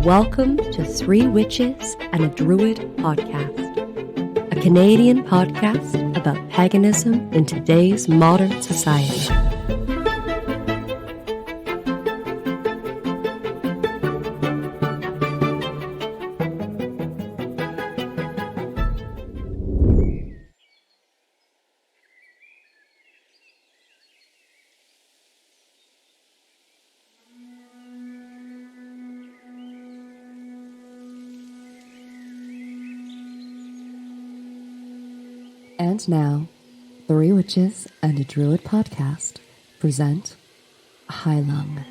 Welcome to Three Witches and a Druid podcast, a Canadian podcast about paganism in today's modern society. And now, Three Witches and a Druid podcast present Heilung.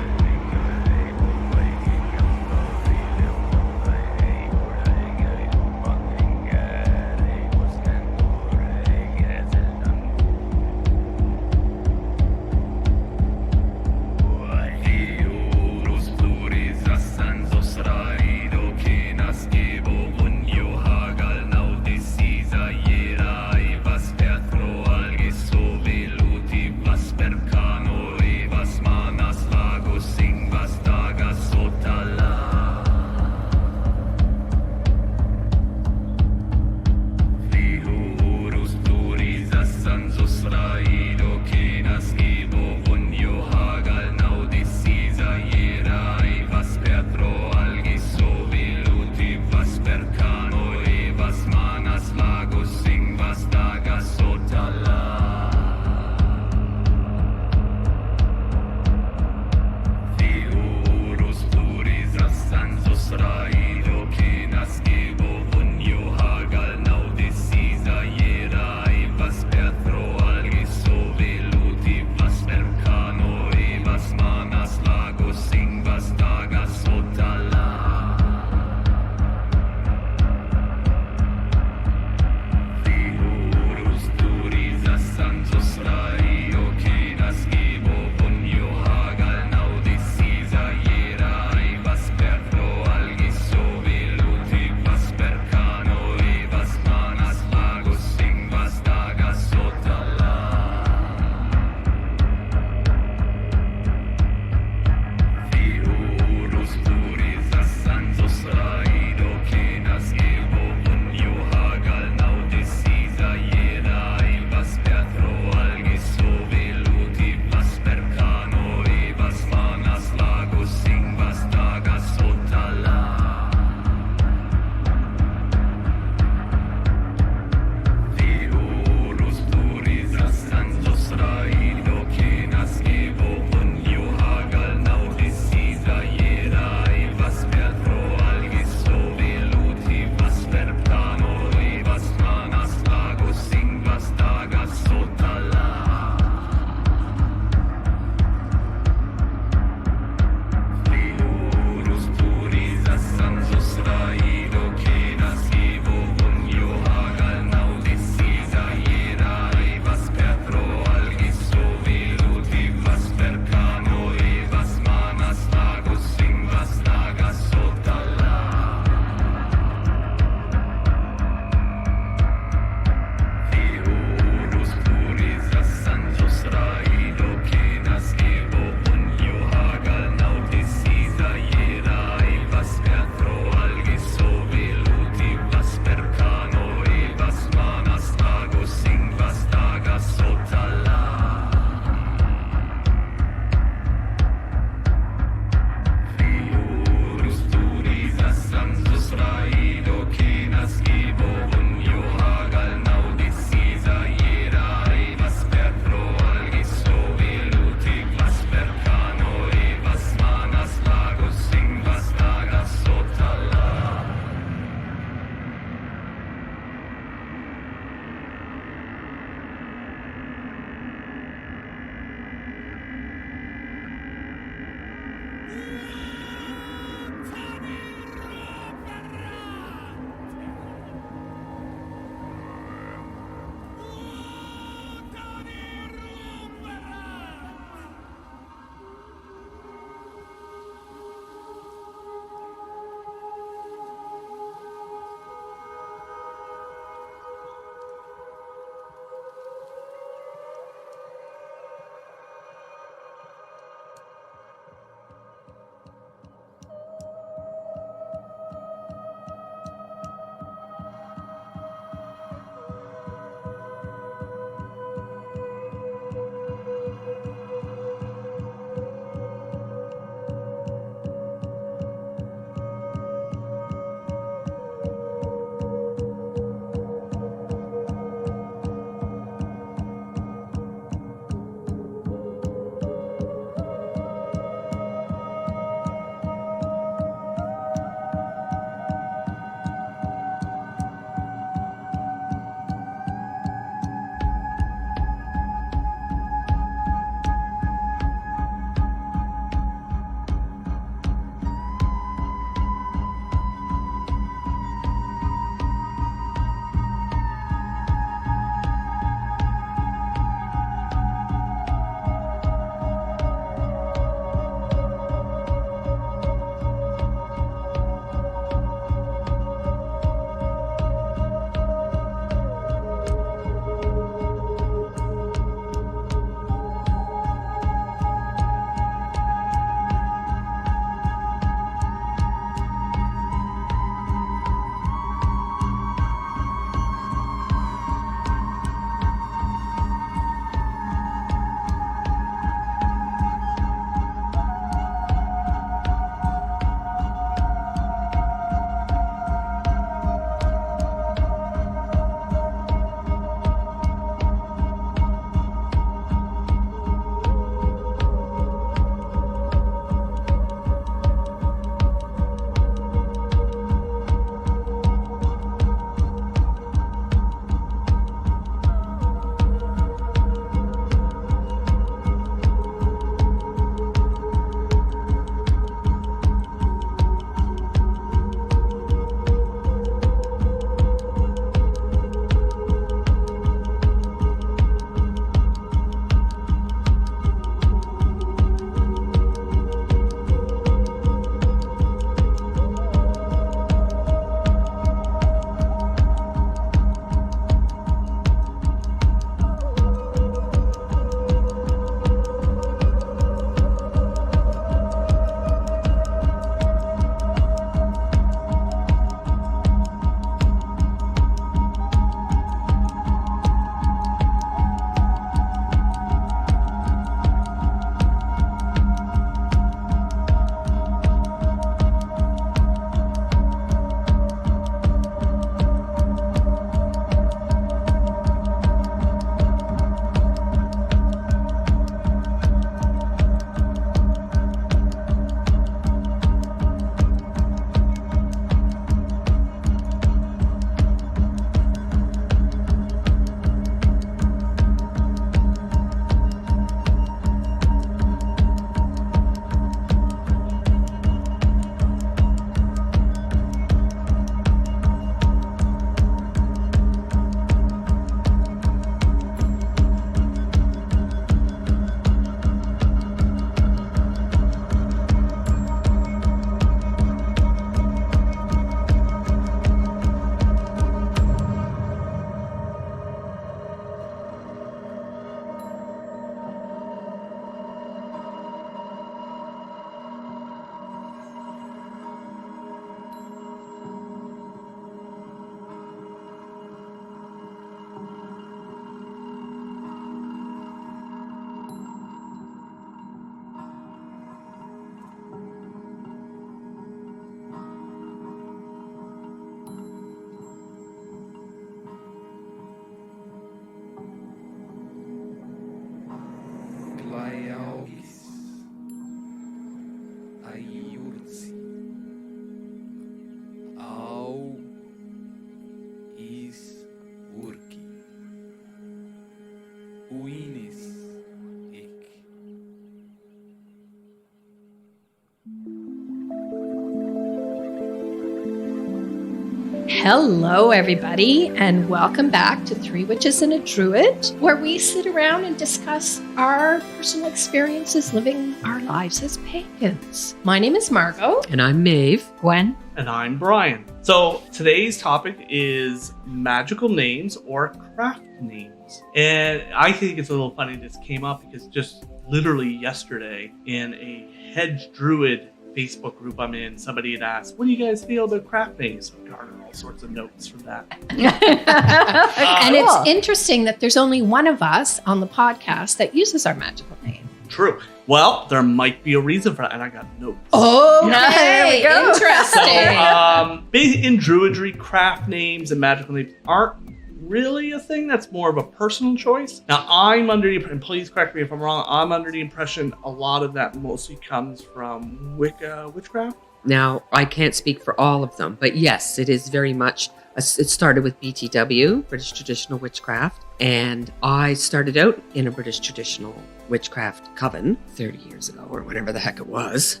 Hello, everybody, and welcome back to Three Witches and a Druid, where we sit around and discuss our personal experiences living our lives as pagans. My name is Margot. And I'm Maeve. Gwen. And I'm Brian. So today's topic is magical names or craft names. And I think it's a little funny this came up because just literally yesterday in a hedge druid Facebook group I'm in, somebody had asked, what do you guys feel about craft names? So I garnered all sorts of notes from that. And it's interesting that there's only one of us on the podcast that uses our magical name. True. Well, there might be a reason for that, and I got notes. Oh, Yeah. there we go. Interesting. So, in druidry, craft names and magical names aren't really a thing. That's more of a personal choice. Now, I'm under the, and please correct me if I'm wrong, I'm under the impression a lot of that mostly comes from Wicca witchcraft. Now, I can't speak for all of them, but yes, it is very much, it started with BTW, British Traditional Witchcraft, and I started out in a British Traditional Witchcraft coven 30 years ago, or whatever the heck it was.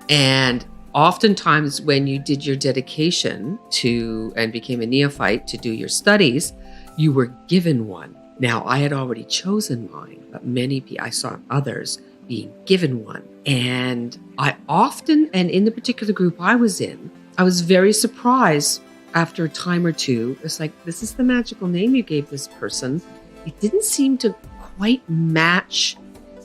And oftentimes when you did your dedication to, and became a neophyte to do your studies, you were given one. Now, I had already chosen mine, but I saw others being given one. And I often, and in the particular group I was in, I was very surprised after a time or two. It's like, this is the magical name you gave this person. It didn't seem to quite match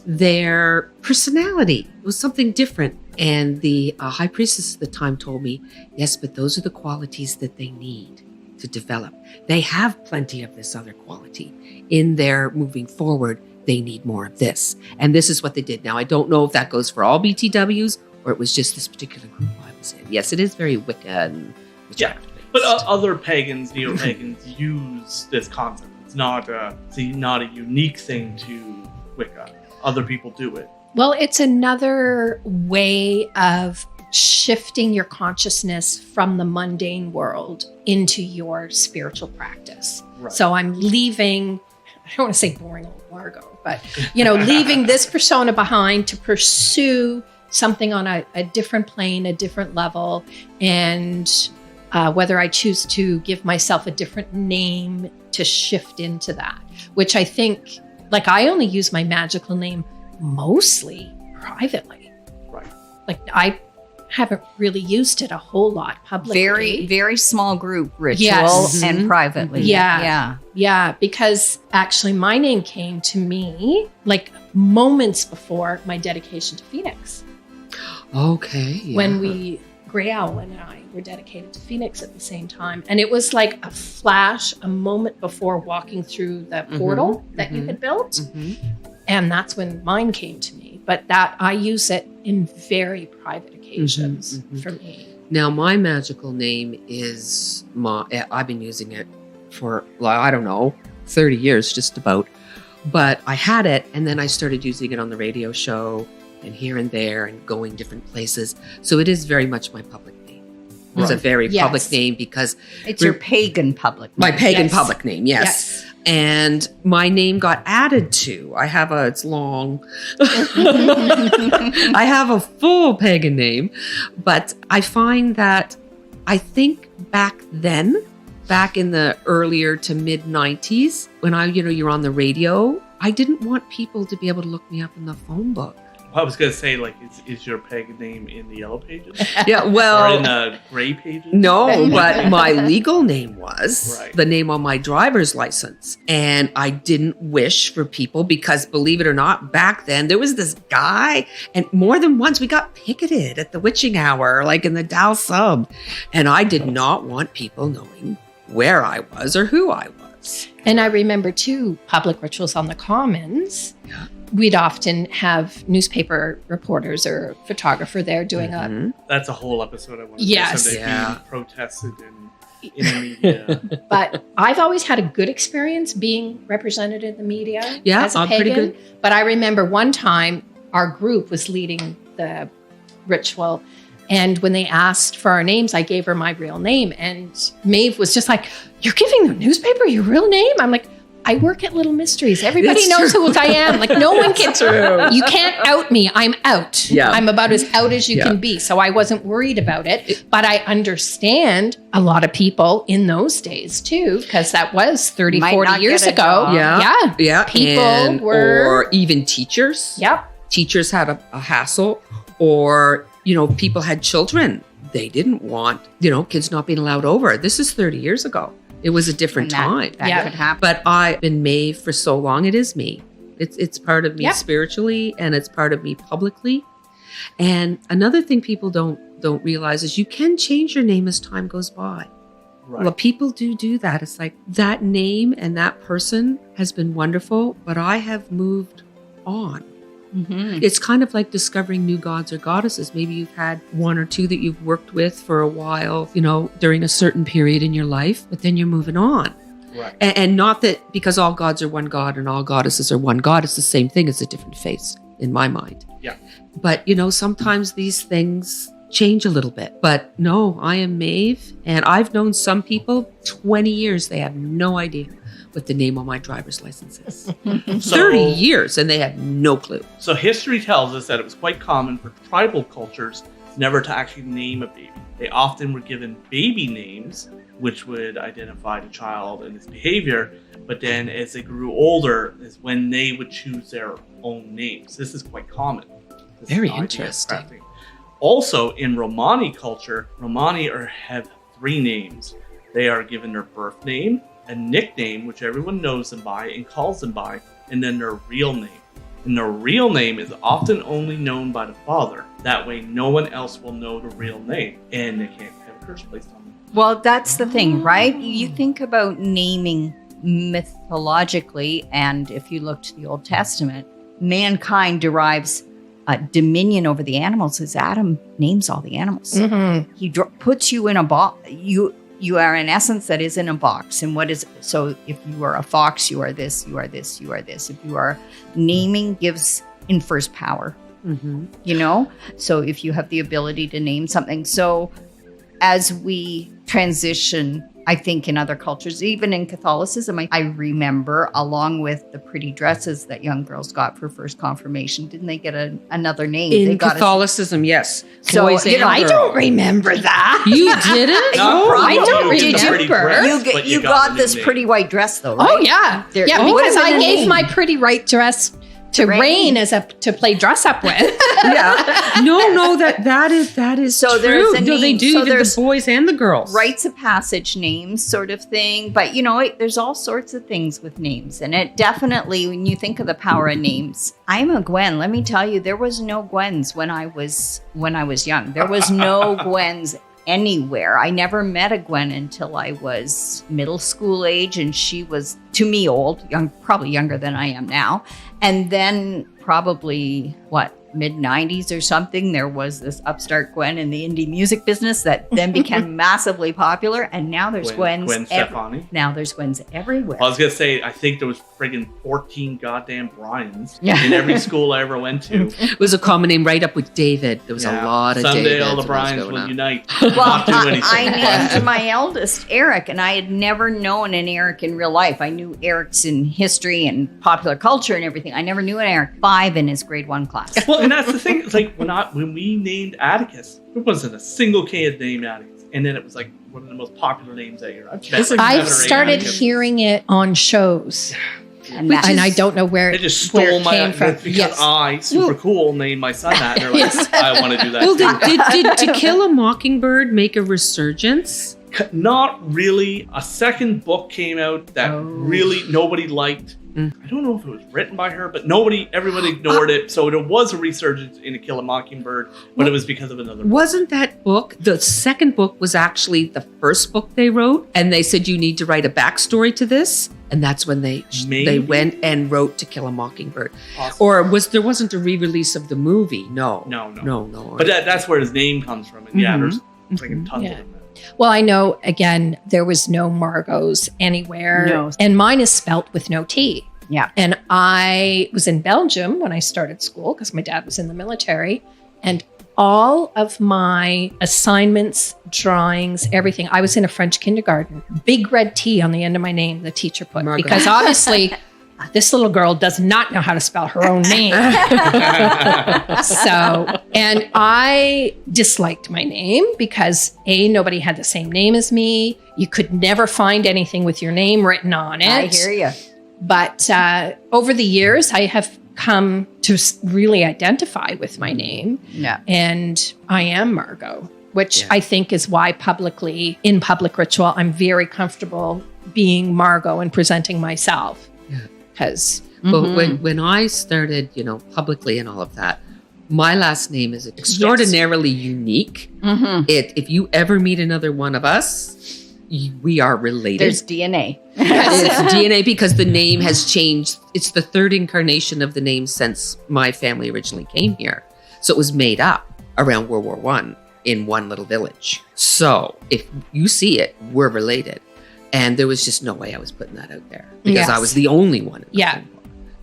their personality. It was something different. And the high priestess at the time told me, yes, but those are the qualities that they need to develop. They have plenty of this other quality. In their moving forward, they need more of this. And this is what they did. Now, I don't know if that goes for all BTWs or it was just this particular group I was in. Yes, it is very Wicca and witchcraft based. But other pagans, neo-pagans, use this concept. It's not a unique thing to Wicca. Other people do it. Well, it's another way of shifting your consciousness from the mundane world into your spiritual practice. Right. So I'm leaving, I don't want to say boring old Margot, but, leaving this persona behind to pursue something on a different plane, a different level. And whether I choose to give myself a different name to shift into that, which I think, like, I only use my magical name mostly privately. Right. Like, I haven't really used it a whole lot publicly. Very, very small group ritual Yes. and privately. Yeah, because actually my name came to me like moments before my dedication to Phoenix. Okay. Yeah. When Grey Owl and I were dedicated to Phoenix at the same time. And it was like a flash, a moment before walking through the portal that you had built. Mm-hmm. And that's when mine came to me. But that I use it in very private occasions for me. Now, my magical name is, I've been using it for, I don't know, 30 years just about. But I had it, and then I started using it on the radio show and here and there and going different places. So it is very much my public name. It's a very public name because... It's your pagan public name. My pagan public name, yes. And my name got added to. it's long. I have a full pagan name, but I find that I think back in the earlier to mid 90s, when you're on the radio, I didn't want people to be able to look me up in the phone book. I was going to say, like, is your pagan name in the yellow pages? Yeah, well... Or in the gray pages? No, but my legal name was right. The name on my driver's license. And I didn't wish for people, because believe it or not, back then, there was this guy, and more than once we got picketed at the witching hour, like in the Dow sub. And I did not want people knowing where I was or who I was. And I remember, too, public rituals on the commons. Yeah. We'd often have newspaper reporters or photographer there doing That's a whole episode I want to Yes. do someday. Being protested in the media. But I've always had a good experience being represented in the media as a pagan. Pretty good. But I remember one time our group was leading the ritual, and when they asked for our names, I gave her my real name. And Maeve was just like, "You're giving the newspaper your real name?" I'm like, I work at Little Mysteries. Everybody That's knows true. who I am. Like no one can. You can't out me. I'm out. Yeah. I'm about as out as you Yeah. can be. So I wasn't worried about it. But I understand a lot of people in those days too, because that was 30, Might 40 not years get a ago. job. Yeah. Yeah. People were- or even teachers. Yep. Teachers had a hassle, or, people had children. They didn't want, kids not being allowed over. This is 30 years ago. It was a different time. That Yeah. could happen. But I've been Maeve for so long. It is me. It's part of me Yeah. spiritually, and it's part of me publicly. And another thing people don't realize is you can change your name as time goes by. Right. Well, people do that. It's like that name and that person has been wonderful, but I have moved on. Mhm. It's kind of like discovering new gods or goddesses. Maybe you've had one or two that you've worked with for a while, during a certain period in your life, but then you're moving on. Right. And not that because all gods are one god and all goddesses are one god, it's the same thing, it's a different face in my mind. Yeah. But, sometimes these things change a little bit. But no, I am Maeve, and I've known some people 20 years, they have no idea what the name on my driver's license is. 30 years, and they have no clue. So history tells us that it was quite common for tribal cultures never to actually name a baby. They often were given baby names, which would identify the child and its behavior, but then as they grew older is when they would choose their own names. This is quite common. This Very idea of interesting. crafting. Also, in Romani culture, Romani have 3 names. They are given their birth name, a nickname, which everyone knows them by and calls them by, and then their real name. And their real name is often only known by the father. That way, no one else will know the real name, and they can't have a curse placed on them. Well, that's the thing, right? You think about naming mythologically, and if you look to the Old Testament, mankind derives dominion over the animals as Adam names all the animals. Mhm. He puts you in a box. You are in essence that is in a box. And what is so? If you are a fox, you are this. You are this. You are this. If you are naming, infers power. Mm-hmm. So if you have the ability to name something, so as we transition, I think in other cultures, even in Catholicism, I remember along with the pretty dresses that young girls got for first confirmation, didn't they get another name? They In got Catholicism, yes. So, Boys and I girls. don't remember that. You didn't? Not probably I don't you get the pretty remember. dress, but you the got new this name. pretty white dress though, right? Oh yeah, There- yeah. what Because is I the gave name? my pretty white dress to Rain. Rain to play dress up with. Yeah. No, that is So true. there's a No, they name. do, So even the there's boys and the girls. rites of passage names sort of thing. But there's all sorts of things with names. And it definitely, when you think of the power of names, I'm a Gwen. Let me tell you, there was no Gwens when I was young. There was no Gwens anywhere. I never met a Gwen until I was middle school age, and she was, to me, old, young, probably younger than I am now. And then probably, mid-90s or something, there was this upstart Gwen in the indie music business that then became massively popular, and now there's Gwen Gwens Stefani. now there's Gwens everywhere. I was gonna say, I think there was friggin' 14 goddamn Brians Yeah. in every school I ever went to. It was a common name right up with David. There was a Yeah. lot of Someday Davids all the when I was Brians growing will up. unite. Well, Not do I anything. named my eldest Eric, and I had never known an Eric in real life. I knew Erics in history and popular culture and everything. I never knew an Eric 5 in his grade 1 class. Well, and that's the thing. It's like when we named Atticus, there wasn't a single kid named Atticus, and then it was like one of the most popular names that year. I've met like I've 7 or 8 started Atticus. hearing it on shows, And that- and I don't know where They just where stole it my came from. because Yes. I super cool named my son that. And they're like, Yes. I want to do that. Well, too. did To Kill a Mockingbird make a resurgence? Not really. A second book came out that Oh. really nobody liked. Mm. I don't know if it was written by her, but everyone ignored it. So there was a resurgence in To Kill a Mockingbird, but it was because of another book. Wasn't that book, the second book was actually the first book they wrote, and they said you need to write a backstory to this, and that's when they Maybe. went and wrote To Kill a Mockingbird. Possible. Or there wasn't a re-release of the movie? No. No. But that's where his name comes from. And yeah, Mhm. there's like Mhm. tons Yeah. of them. Well, I know, again, there was no Margot's anywhere. No. And mine is spelt with no T. Yeah. And I was in Belgium when I started school because my dad was in the military. And all of my assignments, drawings, everything. I was in a French kindergarten. Big red T on the end of my name, the teacher put, Margot. because obviously this little girl does not know how to spell her own name. And I disliked my name because nobody had the same name as me. You could never find anything with your name written on it. I hear you. But over the years, I have come to really identify with my name. Yeah. And I am Margot, which Yeah. I think is why publicly, in public ritual, I'm very comfortable being Margot and presenting myself. Yeah. Because But when I started, publicly and all of that, my last name is extraordinarily unique. If you ever meet another one of us, we are related. There's DNA. It's DNA because the name has changed. It's the third incarnation of the name since my family originally came here. So it was made up around World War I in one little village. So if you see it, we're related. And there was just no way I was putting that out there because I was the only one.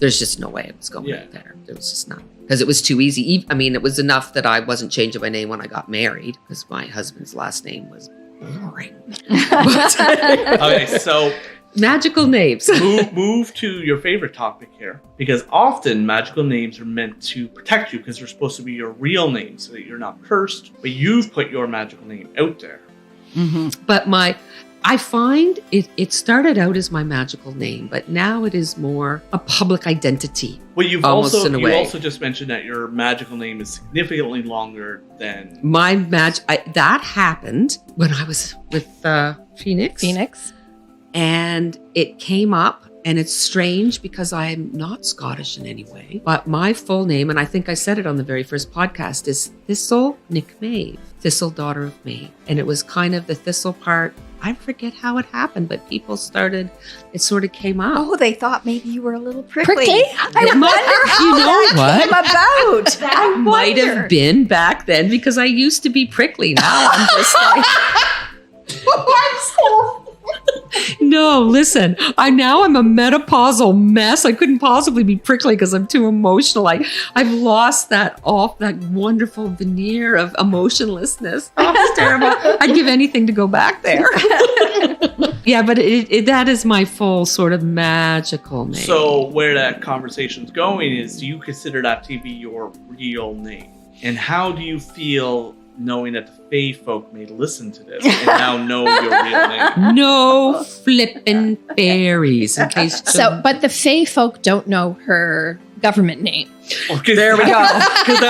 There's just no way it was going out there. There was just not. Because it was too easy. I mean, it was enough that I wasn't changing my name when I got married because my husband's last name was boring. Okay, so magical names. move to your favorite topic here, because often magical names are meant to protect you because they're supposed to be your real name so that you're not cursed, but you've put your magical name out there. But I find it started out as my magical name, but now it is more a public identity. Well, you've Almost also in a way. also just mentioned that your magical name is significantly longer than My that happened when I was with Phoenix. And it came up, and it's strange because I'm not Scottish in any way. But my full name, and I think I said it on the very first podcast, is Thistle Nick Maeve, Thistle, daughter of Maeve. And it was kind of the Thistle part. I forget how it happened, but people started, it sort of came up. Oh, they thought maybe you were a little prickly. Prickly? I wonder how that came about. That might have been back then because I used to be prickly. Now I'm just like... No, listen. I'm a menopausal mess. I couldn't possibly be prickly because I'm too emotional. I've lost that wonderful veneer of emotionlessness. Oh, it's terrible. I'd give anything to go back there. Yeah, but that is my full sort of magical name. So where that conversation's going is, do you consider that to be your real name? And how do you feel knowing that the Fae folk may listen to this and now know your real name? No flippin' fairies, in case. But the Fae folk don't know her government name. There we go. Because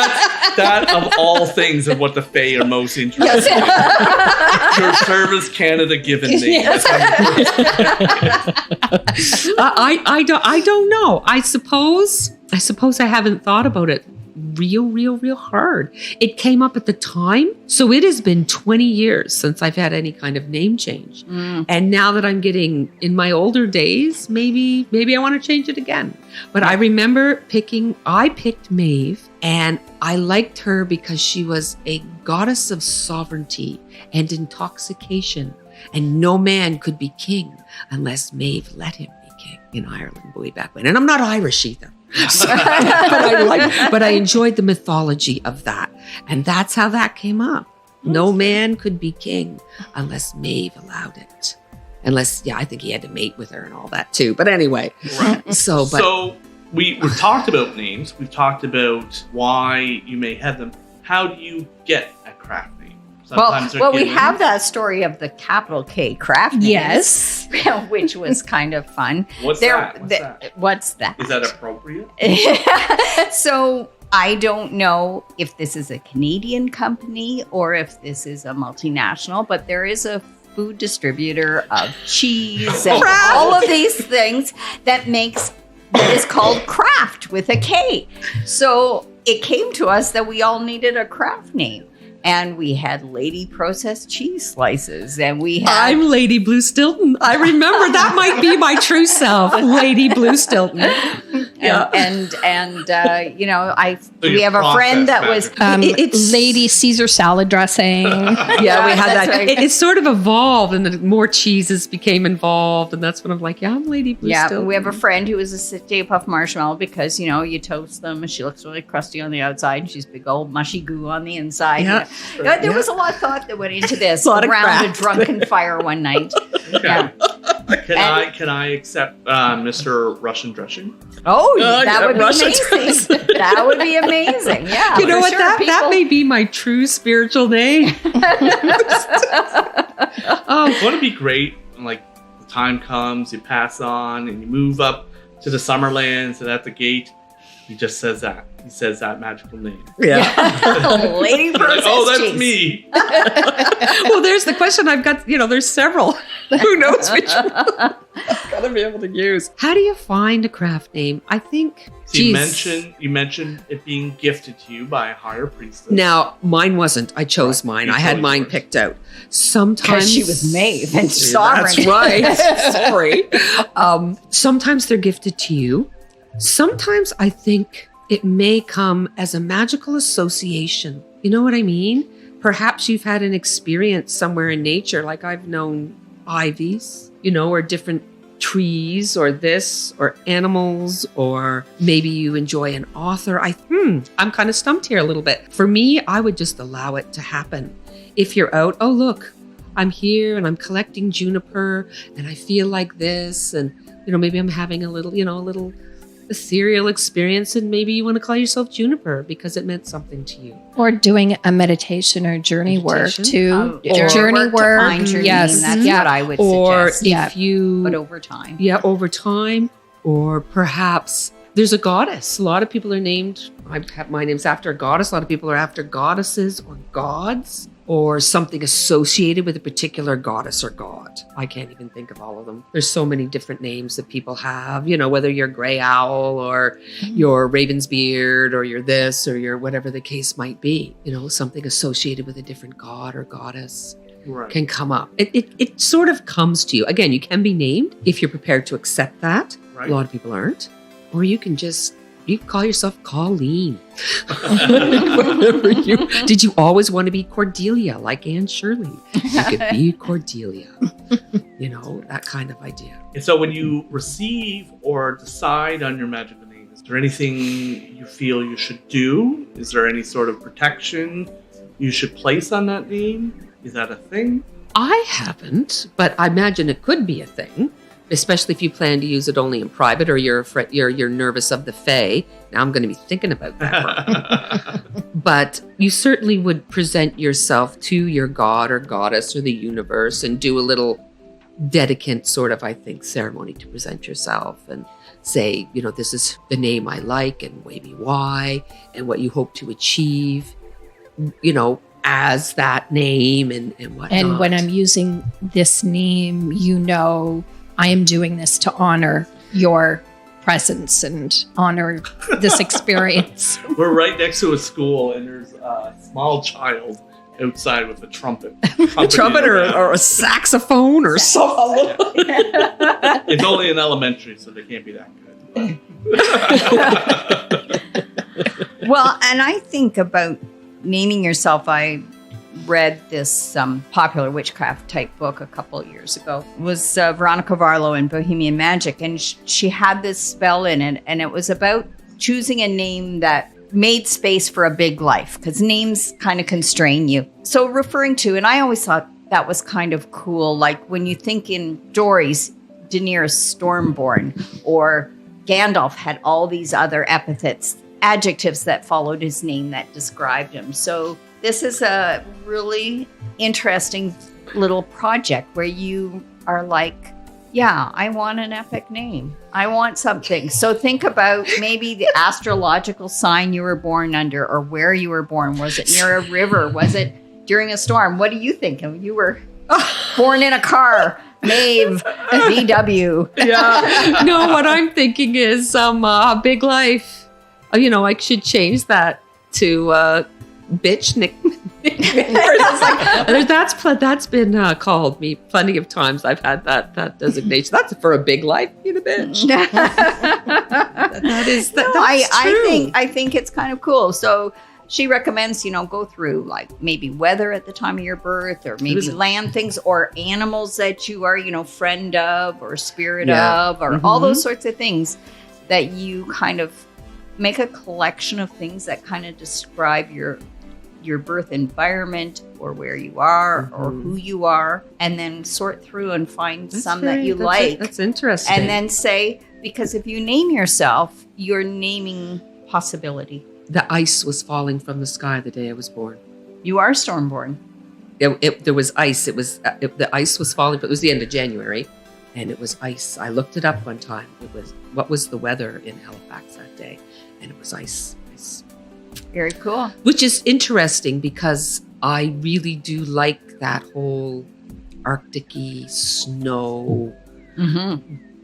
that of all things of what the Fae are most interested in. Your Service Canada given name. Yes. I don't know. I suppose I haven't thought about it real hard. It came up at the time. So it has been 20 years since I've had any kind of name change. And now that I'm getting in my older days, maybe I want to change it again. But I remember I picked Maeve, and I liked her because she was a goddess of sovereignty and intoxication. And no man could be king unless Maeve let him be king in Ireland way back when. And I'm not Irish either. but I enjoyed the mythology of that. And that's how that came up. No man could be king unless Maeve allowed it. I think he had to mate with her and all that too. But anyway. Right. So we've talked about names. We've talked about why you may have them. How do you get a craft name? Well, we have that story of the capital K craft names, Yes. which was kind of fun. What's that? What's that? Is that appropriate? So I don't know if this is a Canadian company or if this is a multinational, but there is a food distributor of cheese and all of these things that is called Kraft with a K. So it came to us that we all needed a craft name. And we had Lady Processed Cheese Slices, and we had... I'm Lady Blue Stilton. I remember that might be my true self, Lady Blue Stilton. And you know, So we you have a friend that was process It's- Lady Caesar salad dressing. Yeah, we had that's that. right. It sort of evolved, and then more cheeses became involved, and that's when I'm like, yeah, I'm Lady Blue yeah, still. we have a friend who is a Stay Puft Marshmallow because, you know, you toast them and she looks really crusty on the outside and she's big old mushy goo on the inside. Yeah. You know. There was a lot of thought that went into this A lot of around a craft. drunken fire one night. Okay. Yeah. Can I accept Mr. Russian dressing? Oh, yeah, that would be Russian amazing. That would be amazing. Yeah. You know for what? sure, That people- may be my true spiritual name. Oh, Wouldn't it be great? Like the time comes, you pass on, and you move up to the Summerlands, and at the gate, he just says that. He says that magical name. yeah. Lady Process Oh, that's cheese. me. Well, there's the question. I've got, there's several. Who knows which one I'm going to be able to use? How do you find a craft name? I think, So you mentioned it being gifted to you by a higher priestess. Now, mine wasn't. I chose Right. mine. You I had chose mine yours. picked out. Sometimes Because she was Maeve and sovereign. That's right. Sorry. Sometimes they're gifted to you. Sometimes I think it may come as a magical association. You know what I mean? Perhaps you've had an experience somewhere in nature, like I've known ivies, or different trees or this or animals, or maybe you enjoy an author. I'm kind of stumped here a little bit. For me, I would just allow it to happen. If you're out, oh, look, I'm here and I'm collecting juniper and I feel like this. And, maybe I'm having a little ethereal experience, and maybe you want to call yourself Juniper because it meant something to you. Or doing a meditation or journey work Meditation? too. Or Journey to work. find your Yes. name. That's Yeah. what I would Or suggest. Yeah. if you, But over time. over time, or perhaps there's a goddess. A lot of people are named, my name's after a goddess. A lot of people are after goddesses or gods, or something associated with a particular goddess or god. I can't even think of all of them. There's so many different names that people have, whether you're Grey Owl or you're Ravensbeard or you're this or you're whatever the case might be, something associated with a different god or goddess Right. can come up. It sort of comes to you. Again, you can be named if you're prepared to accept that. Right. A lot of people aren't. Or you can call yourself Colleen. Did you always want to be Cordelia like Anne Shirley? You could be Cordelia. That kind of idea. And so when you receive or decide on your magical name, is there anything you feel you should do? Is there any sort of protection you should place on that name? Is that a thing? I haven't, but I imagine it could be a thing, especially if you plan to use it only in private, or you're nervous of the fae. Now I'm going to be thinking about that. But you certainly would present yourself to your god or goddess or the universe and do a little dedicant sort of, I think, ceremony to present yourself and say, this is the name I like and maybe why and what you hope to achieve, as that name and whatnot. And when I'm using this name, I am doing this to honor your presence and honor this experience. We're right next to a school, and there's a small child outside with a trumpet. a trumpet or a saxophone or something. It's only in elementary, so they can't be that good. Well, and I think about naming yourself. I read this popular witchcraft type book a couple of years ago. It was Veronica Varlow in Bohemian Magic, and she had this spell in it, and it was about choosing a name that made space for a big life, because names kind of constrain you. So referring to, and I always thought that was kind of cool, like when you think in stories, Daenerys Stormborn, or Gandalf had all these other epithets, adjectives that followed his name that described him. So this is a really interesting little project where you are like, yeah, I want an epic name. I want something. So think about maybe the astrological sign you were born under, or where you were born. Was it near a river? Was it during a storm? What do you think? You were born in a car. Maeve, VW. Yeah. No, what I'm thinking is big life. I should change that to bitch nickname. That's been called me plenty of times. I've had that designation. That's for a big life, being a bitch. That's true. I think it's kind of cool. So she recommends, go through like maybe weather at the time of your birth, or maybe land things, or animals that you are, friend of or spirit of, or all those sorts of things that you kind of make a collection of things that kind of describe your birth environment, or where you are, or who you are, and then sort through and find that you like. That's interesting. And then say, because if you name yourself, you're naming possibility. The ice was falling from the sky the day I was born. You are stormborn. There was ice. The ice was falling, but it was the end of January, and it was ice. I looked it up one time. What was the weather in Halifax that day? And it was ice. Very cool. Which is interesting because I really do like that whole Arctic-y snow,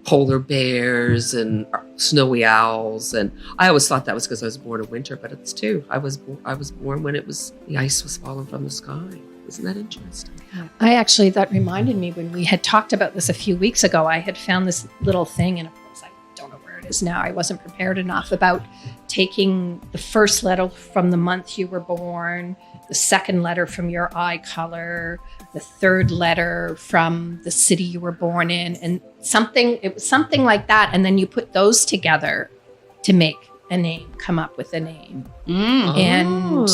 polar bears and snowy owls, and I always thought that was because I was born in winter, but it's too. I was born when the ice was falling from the sky. Isn't that interesting? That reminded me when we had talked about this a few weeks ago. I had found this little thing, and of course I don't know where it is now. I wasn't prepared enough about taking the first letter from the month you were born, the second letter from your eye color, the third letter from the city you were born in, and it was something like that. And then you put those together to make a name, come up with a name. And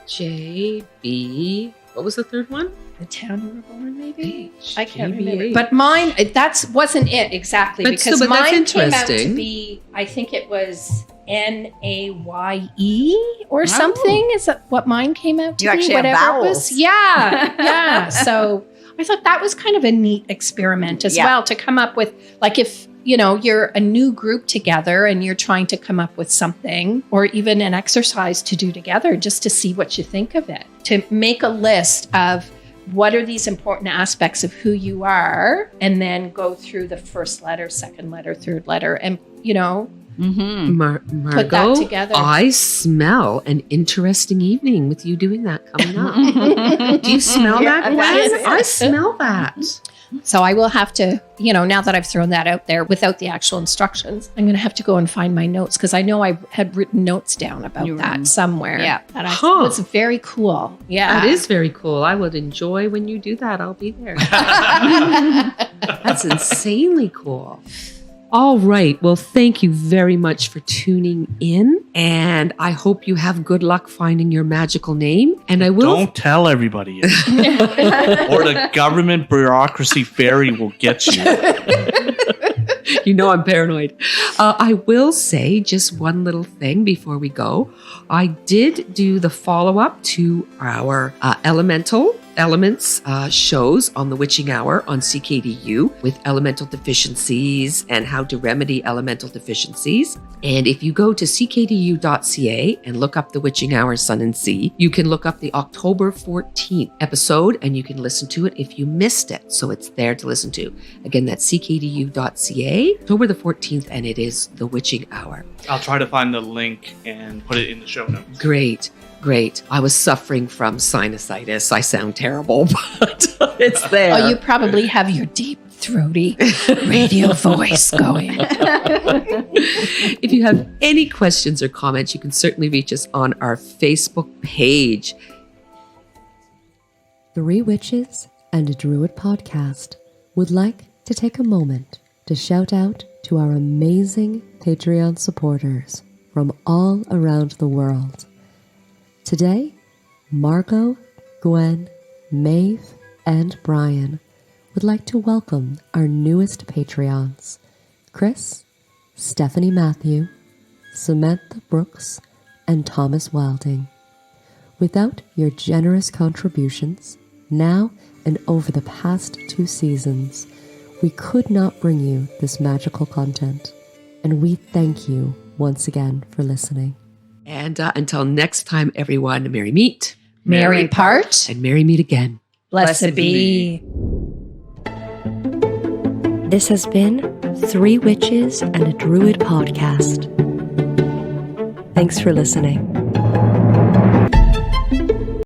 JB, what was the third one? the town you were born, maybe? H, I can't JBH. remember. But mine, that wasn't it exactly. But because but that's mine came out to interesting. be, I think it was NAYE or something. Is that what mine came out to You be? actually have Whatever it vowels. was. Yeah, yeah. So I thought that was kind of a neat experiment as well, to come up with, like, if you're a new group together and you're trying to come up with something, or even an exercise to do together, just to see what you think of it, to make a list of what are these important aspects of who you are, and then go through the first letter, second letter, third letter, and Margot, put that together. I smell an interesting evening with you doing that coming up. Do you smell that, Gwen? Yes. I smell that. So I will have to, now that I've thrown that out there without the actual instructions, I'm going to have to go and find my notes, because I know I had written notes down about that somewhere. Yeah. That it was very cool. Yeah. That is very cool. I would enjoy when you do that. I'll be there. That's insanely cool. All right. Well, thank you very much for tuning in. And I hope you have good luck finding your magical name. And I will. Don't tell everybody. Or the government bureaucracy fairy will get you. I'm paranoid. I will say just one little thing before we go. I did do the follow-up to our Elements shows on the Witching Hour on CKDU with elemental deficiencies and how to remedy elemental deficiencies. And if you go to ckdu.ca and look up the Witching Hour Sun and Sea, you can look up the October 14th episode and you can listen to it if you missed it. So it's there to listen to. Again, that's ckdu.ca, October the 14th, and it is the Witching Hour. I'll try to find the link and put it in the show notes. Great. I was suffering from sinusitis. I sound terrible, but it's there. Oh, you probably have your deep, throaty radio voice going. If you have any questions or comments, you can certainly reach us on our Facebook page. 3 Witches and a Druid podcast would like to take a moment to shout out to our amazing Patreon supporters from all around the world. Today, Margot, Gwen, Maeve, and Brian would like to welcome our newest Patreons, Chris, Stephanie Matthew, Samantha Brooks, and Thomas Wilding. Without your generous contributions, now and over the past 2 seasons, we could not bring you this magical content, and we thank you once again for listening. And until next time, everyone, merry meet, Merry part, and merry meet again. blessed be. This has been 3 Witches and a Druid podcast. Thanks for listening.